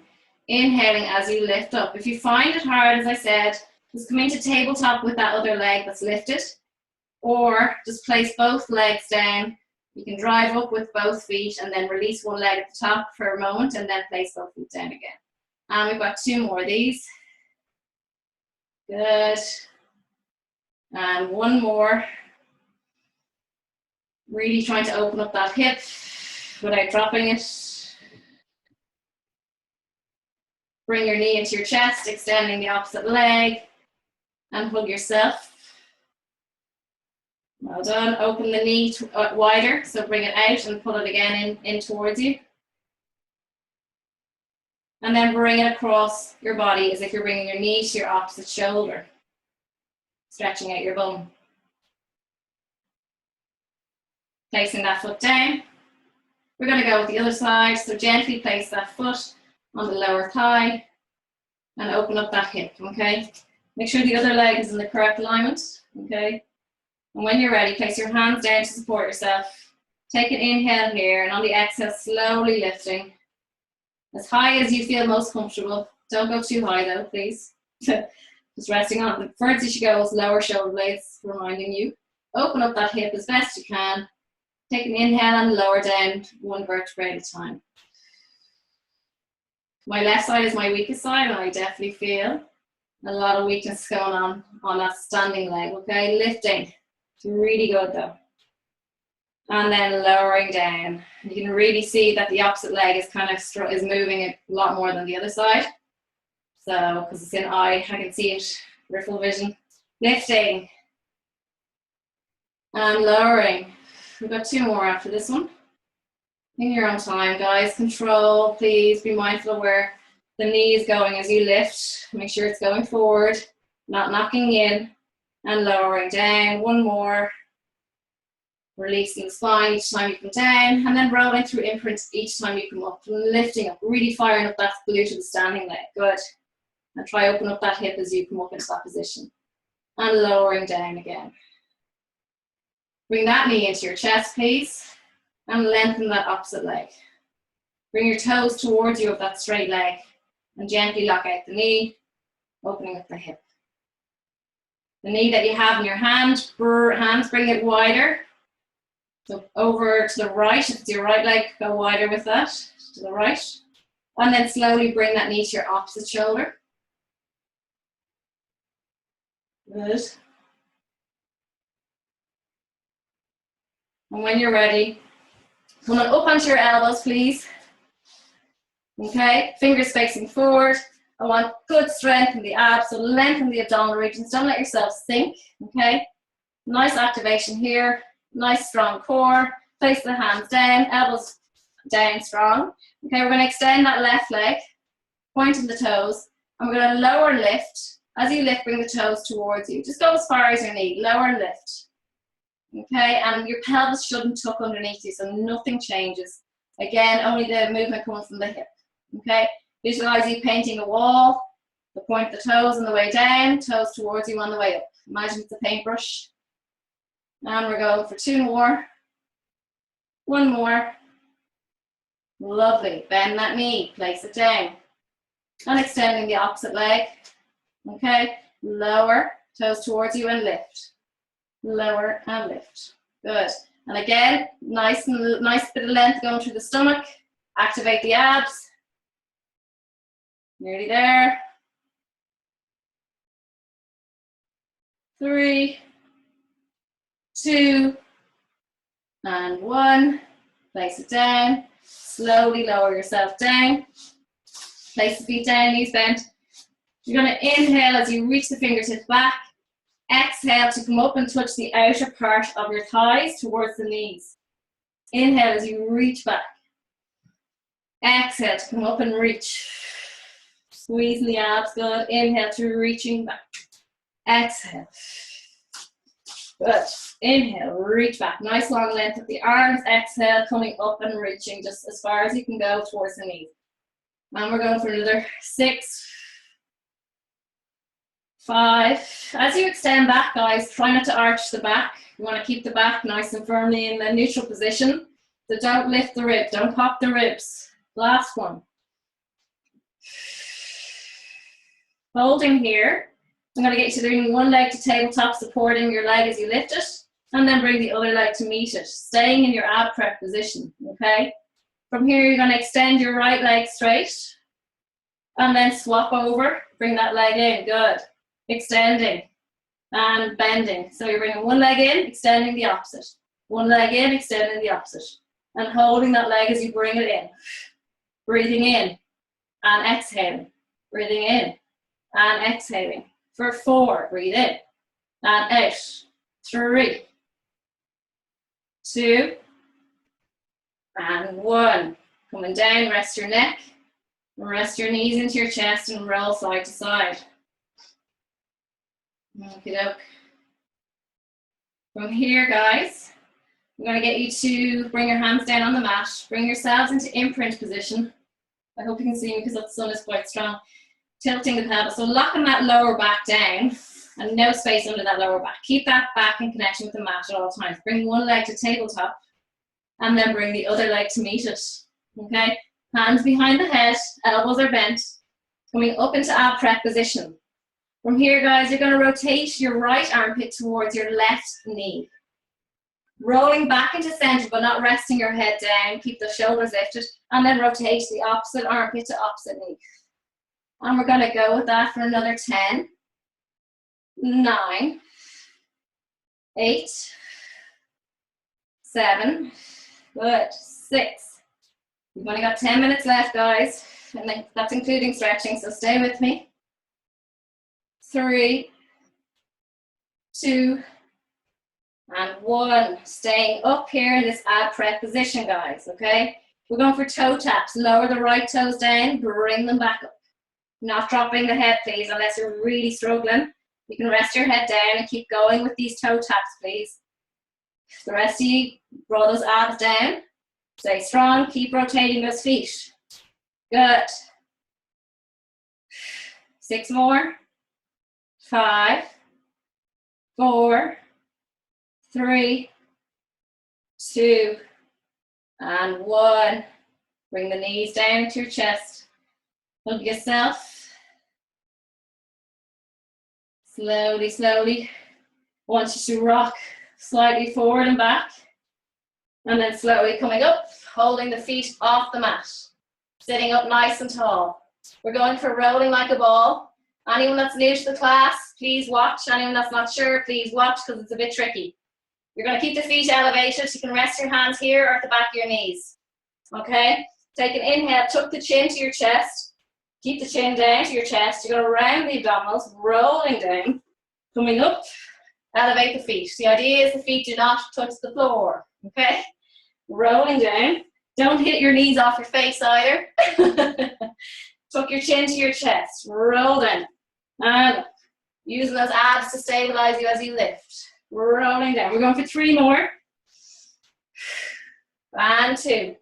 Inhaling as you lift up. If you find it hard, as I said, just come into tabletop with that other leg that's lifted, or just place both legs down. You can drive up with both feet and then release one leg at the top for a moment and then place both feet down again. And we've got 2 more of these. Good. And 1 more. Really trying to open up that hip without dropping it. Bring your knee into your chest, extending the opposite leg, and hug yourself. Well done. Open the knee wider, so bring it out and pull it again in towards you. And then bring it across your body as if you're bringing your knee to your opposite shoulder. Stretching out your bum. Placing that foot down. We're going to go with the other side, so gently place that foot on the lower thigh and open up that hip, okay? Make sure the other leg is in the correct alignment, okay? And when you're ready, place your hands down to support yourself. Take an inhale here, and on the exhale, slowly lifting. As high as you feel most comfortable. Don't go too high though, please. Just resting on it. The furthest you go is lower shoulder blades, reminding you. Open up that hip as best you can. Take an inhale and lower down 1 vertebra at a time. My left side is my weakest side, and I definitely feel a lot of weakness going on that standing leg, okay? Lifting. It's really good though. And then lowering down. You can really see that the opposite leg is kind of is moving a lot more than the other side. So, because it's in eye, I can see it, peripheral vision. Lifting. And lowering. We've got 2 more after this one. In your own time, guys. Control, please. Be mindful of where the knee is going as you lift. Make sure it's going forward, not knocking in. And lowering down. 1 more. Releasing the spine each time you come down. And then rolling through imprints each time you come up. Lifting up, really firing up that glute of the standing leg. Good. And try open up that hip as you come up into that position. And lowering down again. Bring that knee into your chest, please. And lengthen that opposite leg. Bring your toes towards you of that straight leg. And gently lock out the knee, opening up the hip. The knee that you have in your hands, bring it wider. So over to the right, if it's your right leg, go wider with that, to the right. And then slowly bring that knee to your opposite shoulder. Good. And when you're ready, come on up onto your elbows, please. Okay, fingers facing forward. I want good strength in the abs, so lengthen the abdominal regions. Don't let yourself sink, okay? Nice activation here. Nice strong core. Place the hands down, elbows down strong. Okay, we're going to extend that left leg, pointing the toes, and we're going to lower and lift. As you lift, bring the toes towards you. Just go as far as your knee, lower and lift. Okay, and your pelvis shouldn't tuck underneath you, so nothing changes. Again, only the movement coming from the hip. Okay, visualize you painting a wall. The point of the toes on the way down, toes towards you on the way up. Imagine it's a paintbrush. And we're going for 2 more. 1 more. Lovely. Bend that knee, place it down. And extending the opposite leg. Okay, lower, toes towards you and lift. Lower and lift. Good. And again, nice bit of length going through the stomach. Activate the abs. Nearly there. 3, 2, and 1. Place it down. Slowly lower yourself down. Place the feet down, knees bent. You're going to inhale as you reach the fingertips back. Exhale to come up and touch the outer part of your thighs towards the knees. Inhale as you reach back. Exhale to come up and reach. Squeezing the abs, good. Inhale to reaching back. Exhale. Good. Inhale, reach back. Nice long length of the arms. Exhale, coming up and reaching just as far as you can go towards the knees. And we're going for another 6, 5. As you extend back, guys, try not to arch the back. You want to keep the back nice and firmly in the neutral position. So don't lift the ribs, don't pop the ribs. Last one. Holding here. I'm going to get you to bring one leg to tabletop, supporting your leg as you lift it, and then bring the other leg to meet it, staying in your ab prep position, okay? From here, you're going to extend your right leg straight, and then swap over, bring that leg in, good. Extending and bending. So you're bringing one leg in, extending the opposite. One leg in, extending the opposite. And holding that leg as you bring it in. Breathing in and exhaling. Breathing in and exhaling. For 4, breathe in and out. 3, 2, and 1. Coming down, rest your neck, rest your knees into your chest and roll side to side. Okey-doke. From here, guys, I'm going to get you to bring your hands down on the mat, bring yourselves into imprint position. I hope you can see me because the sun is quite strong. Tilting the pelvis, so locking that lower back down and no space under that lower back. Keep that back in connection with the mat at all times. Bring one leg to tabletop and then bring the other leg to meet it. Okay, hands behind the head, elbows are bent, coming up into ab prep position. From here, guys, you're going to rotate your right armpit towards your left knee. Rolling back into center, but not resting your head down. Keep the shoulders lifted, and then rotate the opposite armpit to opposite knee. And we're going to go with that for another 10, 9, 8, 7, good, 6. We've only got 10 minutes left, guys, and that's including stretching, so stay with me. 3, 2, and 1. Staying up here in this ab prep position, guys, okay? We're going for toe taps. Lower the right toes down, bring them back up. Not dropping the head, please, unless you're really struggling. You can rest your head down and keep going with these toe taps, please. The rest of you, draw those abs down. Stay strong, keep rotating those feet. Good. 6 more. 5, 4, 3, 2, and 1. Bring the knees down into your chest. Hug yourself. Slowly, slowly. I want you to rock slightly forward and back. And then slowly coming up, holding the feet off the mat. Sitting up nice and tall. We're going for rolling like a ball. Anyone that's new to the class, please watch. Anyone that's not sure, please watch because it's a bit tricky. You're going to keep the feet elevated. You can rest your hands here or at the back of your knees. Okay? Take an inhale, tuck the chin to your chest. Keep the chin down to your chest. You're going to round the abdominals, rolling down, coming up, elevate the feet. The idea is the feet do not touch the floor. Okay? Rolling down. Don't hit your knees off your face either. Tuck your chin to your chest. Roll down. And using those abs to stabilize you as you lift. Rolling down. We're going for 3 more. And 2.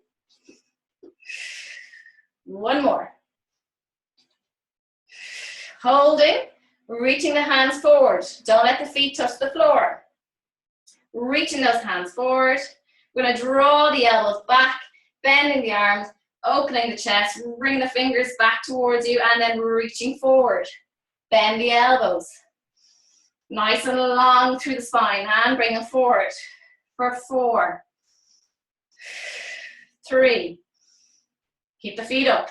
1 more. Holding. Reaching the hands forward. Don't let the feet touch the floor. Reaching those hands forward. We're going to draw the elbows back, bending the arms, opening the chest, bring the fingers back towards you, and then reaching forward. Bend the elbows. Nice and long through the spine, and bring them forward. For 4, 3. Keep the feet up.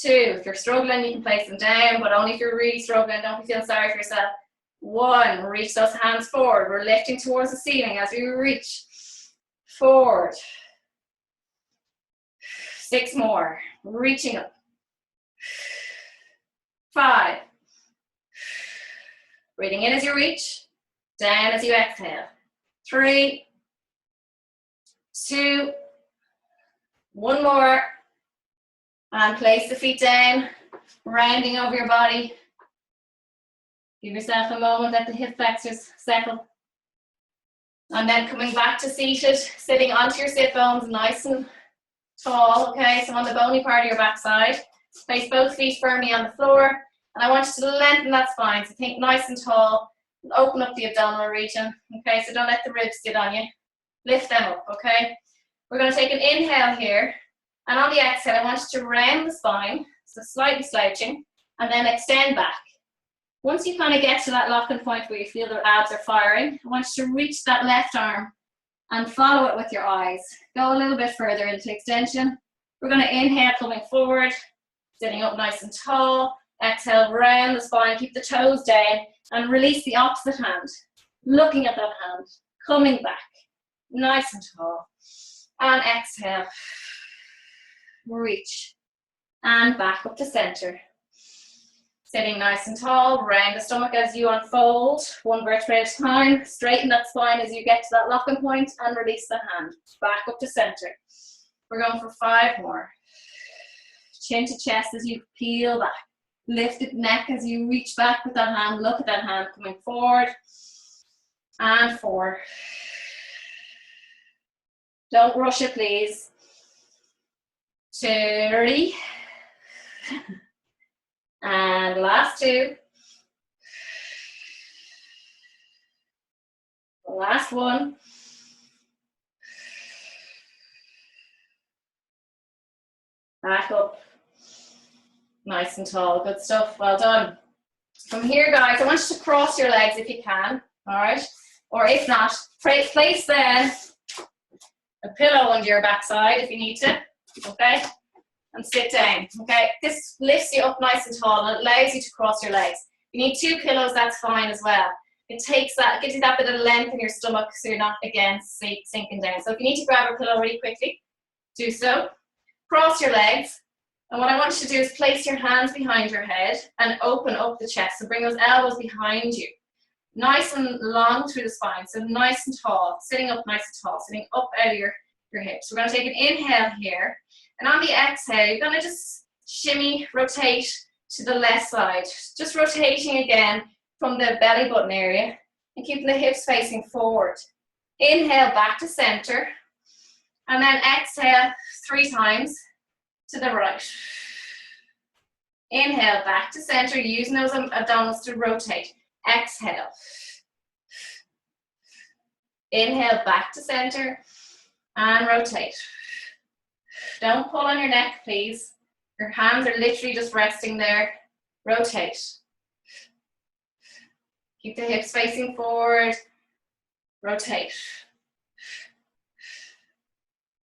2. If you're struggling, you can place them down, but only if you're really struggling. Don't be feeling sorry for yourself. 1. Reach those hands forward. We're lifting towards the ceiling as we reach forward. 6 more. Reaching up. 5. Breathing in as you reach, down as you exhale. 3, 2, 1 more. And place the feet down, rounding over your body. Give yourself a moment, let the hip flexors settle. And then coming back to seated, sitting onto your sit bones, nice and tall, okay? So on the bony part of your backside. Place both feet firmly on the floor. And I want you to lengthen that spine, so think nice and tall. And open up the abdominal region, okay? So don't let the ribs sit on you. Lift them up, okay? We're going to take an inhale here. And on the exhale, I want you to round the spine, so slightly slouching, and then extend back. Once you kind of get to that locking point where you feel the abs are firing, I want you to reach that left arm and follow it with your eyes. Go a little bit further into extension. We're going to inhale, coming forward, sitting up nice and tall. Exhale, round the spine, keep the toes down, and release the opposite hand. Looking at that hand, coming back, nice and tall. And exhale. Reach and back up to center. Sitting nice and tall, round the stomach as you unfold, 1 vertebra at a time. Straighten that spine as you get to that locking point and release the hand. Back up to center. We're going for 5 more. Chin to chest as you peel back. Lifted neck as you reach back with that hand. Look at that hand coming forward. And 4. Don't rush it, please. 3. And last 2. Last 1. Back up. Nice and tall. Good stuff. Well done. From here, guys, I want you to cross your legs if you can. All right? Or if not, place a pillow under your backside if you need to. Okay? And sit down. Okay? This lifts you up nice and tall and it allows you to cross your legs. If you need 2 pillows, that's fine as well. It gives you that bit of length in your stomach so you're not, again, sinking down. So if you need to grab a pillow really quickly, do so. Cross your legs. And what I want you to do is place your hands behind your head and open up the chest. So bring those elbows behind you. Nice and long through the spine. So nice and tall. Sitting up nice and tall. Sitting up out of your hips. We're going to take an inhale here. And on the exhale, you're going to just shimmy, rotate to the left side. Just rotating again from the belly button area. And keeping the hips facing forward. Inhale back to center. And then exhale 3 times. To the right. Inhale back to center, using those abdominals to rotate. Exhale. Inhale back to center and rotate. Don't pull on your neck, please. Your hands are literally just resting there. Rotate. Keep the hips facing forward. Rotate.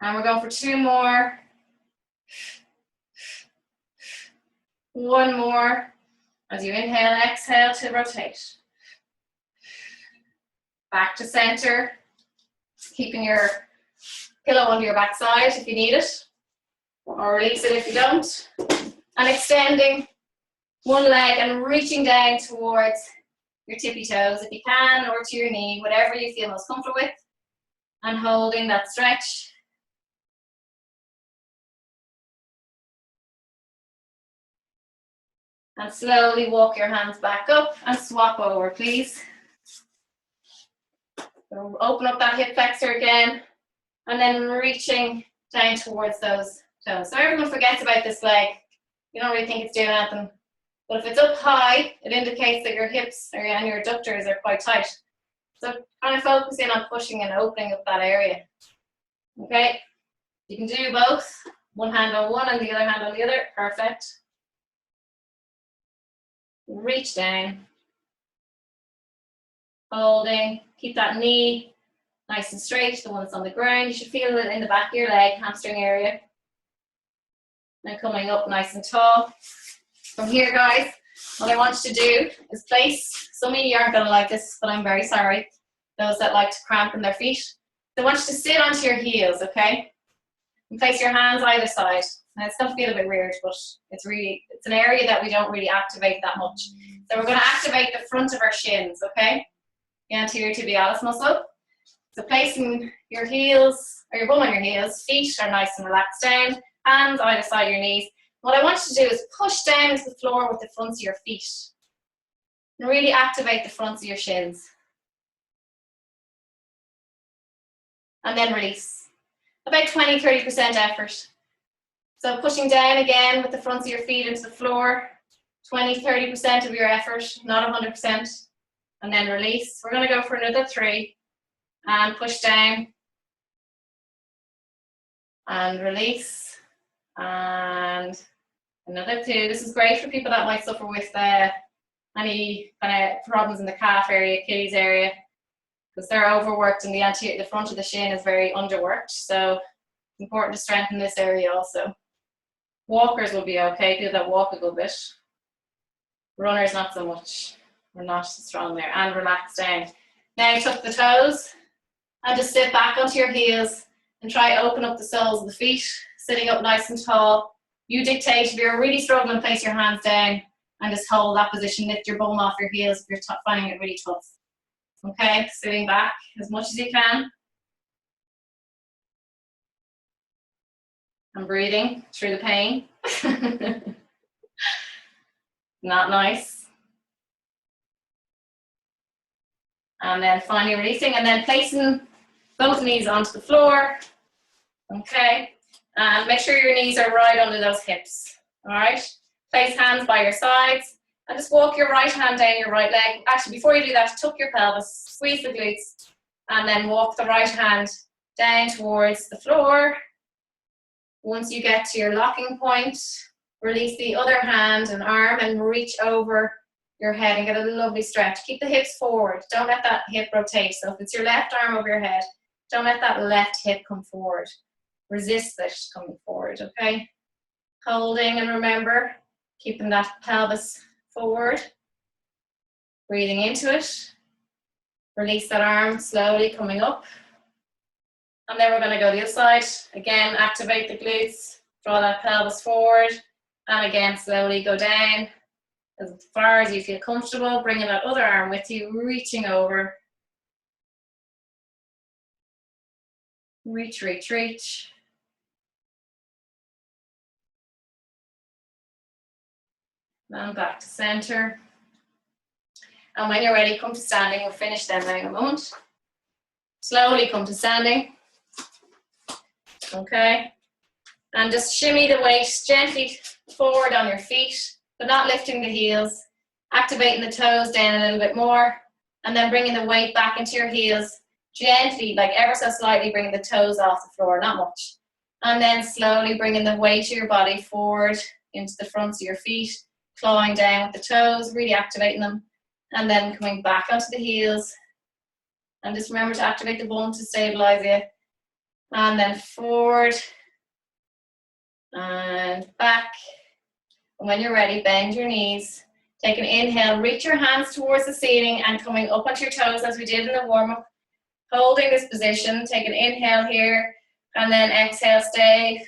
And we're going for 2 more. 1 more. As you inhale, exhale to rotate. Back to center. keeping your pillow under your backside if you need it, or release it if you don't. And extending one leg and reaching down towards your tippy toes if you can, or to your knee, whatever you feel most comfortable with, and holding that stretch. And slowly walk your hands back up and swap over, please. So open up that hip flexor again, and then reaching down towards those toes. So everyone forgets about this leg. You don't really think it's doing anything. But if it's up high, it indicates that your hips and your adductors are quite tight. So kind of focus in on pushing and opening up that area. Okay? You can do both. One hand on one and the other hand on the other. Perfect. Reach down. Holding. Keep that knee nice and straight, the one that's on the ground. You should feel it in the back of your leg, hamstring area. And coming up nice and tall. From here, guys, what I want you to do is place, some of you aren't going to like this, but I'm very sorry, those that like to cramp in their feet. So I want you to sit onto your heels, okay? And place your hands either side. Now it's going to feel a bit weird, but it's an area that we don't really activate that much. So we're going to activate the front of our shins, okay? The anterior tibialis muscle. So placing your heels, or your bum on your heels, feet are nice and relaxed down, hands either side of your knees. What I want you to do is push down to the floor with the fronts of your feet. And really activate the fronts of your shins. And then release. About 20-30% effort. So pushing down again with the fronts of your feet into the floor. 20-30% of your effort, not 100%. And then release. We're going to go for another 3. And push down. And release. And another 2. This is great for people that might suffer with any kind of problems in the calf area, Achilles area, because they're overworked and the front of the shin is very underworked. So it's important to strengthen this area also. Walkers will be okay, people that walk a good bit. Runners, not so much. We're not so strong there. And relax down. Now tuck the toes and just sit back onto your heels and try open up the soles of the feet, sitting up nice and tall. You dictate. If you're really struggling, place your hands down and just hold that position. Lift your bum off your heels if you're finding it really tough. Okay, sitting back as much as you can. And breathing through the pain. Not nice. And then finally releasing, and then placing both knees onto the floor. Okay. And make sure your knees are right under those hips. All right. Place hands by your sides and just walk your right hand down your right leg. Actually, before you do that, tuck your pelvis, squeeze the glutes, and then walk the right hand down towards the floor. Once you get to your locking point, release the other hand and arm and reach over your head and get a lovely stretch. Keep the hips forward. Don't let that hip rotate. So if it's your left arm over your head, don't let that left hip come forward. Resist this coming forward, okay? Holding, and remember, keeping that pelvis forward. Breathing into it. Release that arm slowly coming up. And then we're going to go the other side. Again, activate the glutes. Draw that pelvis forward. And again, slowly go down as far as you feel comfortable. Bringing that other arm with you, reaching over. Reach, reach, reach. And back to center. And when you're ready, come to standing. We'll finish them now in a moment. Slowly come to standing. Okay. And just shimmy the weight gently forward on your feet, but not lifting the heels. Activating the toes down a little bit more. And then bringing the weight back into your heels. Gently, like ever so slightly, bringing the toes off the floor, not much. And then slowly bringing the weight of your body forward into the fronts of your feet. Clawing down with the toes, really activating them, and then coming back onto the heels. And just remember to activate the bum to stabilize you. And then forward and back. And when you're ready, bend your knees. Take an inhale, reach your hands towards the ceiling and coming up onto your toes as we did in the warm-up. Holding this position, take an inhale here, and then exhale, stay.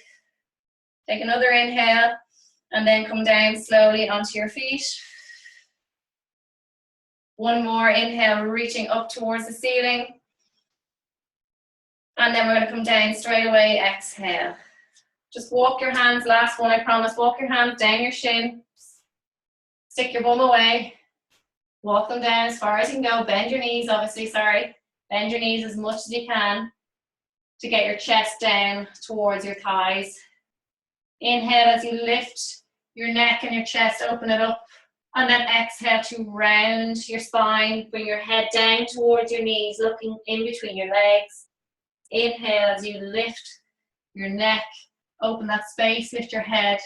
Take another inhale, and then come down slowly onto your feet. One more inhale, reaching up towards the ceiling. And then we're going to come down straight away, exhale. Just walk your hands, last one, I promise, walk your hands down your shin. Stick your bum away. Walk them down as far as you can go. Bend your knees, obviously, sorry. Bend your knees as much as you can to get your chest down towards your thighs. Inhale as you lift your neck and your chest, open it up. And then exhale to round your spine, bring your head down towards your knees, looking in between your legs. Inhale as you lift your neck, open that space, lift your head,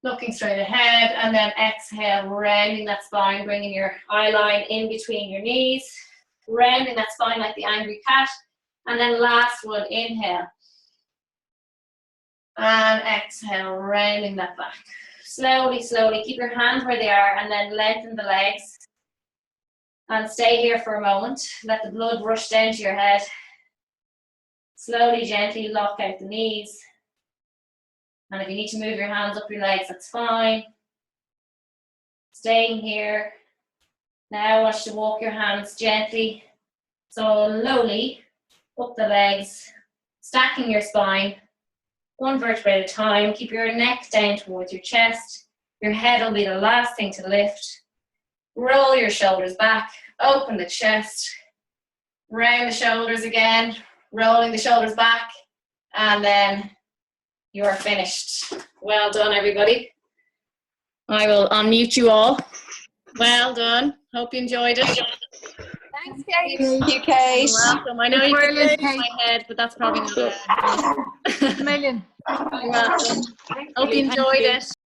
looking straight ahead, and then exhale, rounding that spine, bringing your eye line in between your knees, rounding that spine like the angry cat. And then last one, inhale. And exhale, rounding that back. Slowly, slowly, keep your hands where they are and then lengthen the legs. And stay here for a moment. Let the blood rush down to your head. Slowly, gently lock out the knees. And if you need to move your hands up your legs, that's fine. Staying here. Now I want you to walk your hands gently, slowly up the legs, stacking your spine. One vertebrae at a time. Keep your neck down towards your chest. Your head will be the last thing to lift. Roll your shoulders back. Open the chest. Round the shoulders again. Rolling the shoulders back. And then you are finished. Well done, everybody. I will unmute you all. Well done. Hope you enjoyed it. Thanks, Kate. Thank you, Kate. You're welcome. I know you can do it in my head, but that's probably not it. A million. You're welcome. Hope you enjoyed it.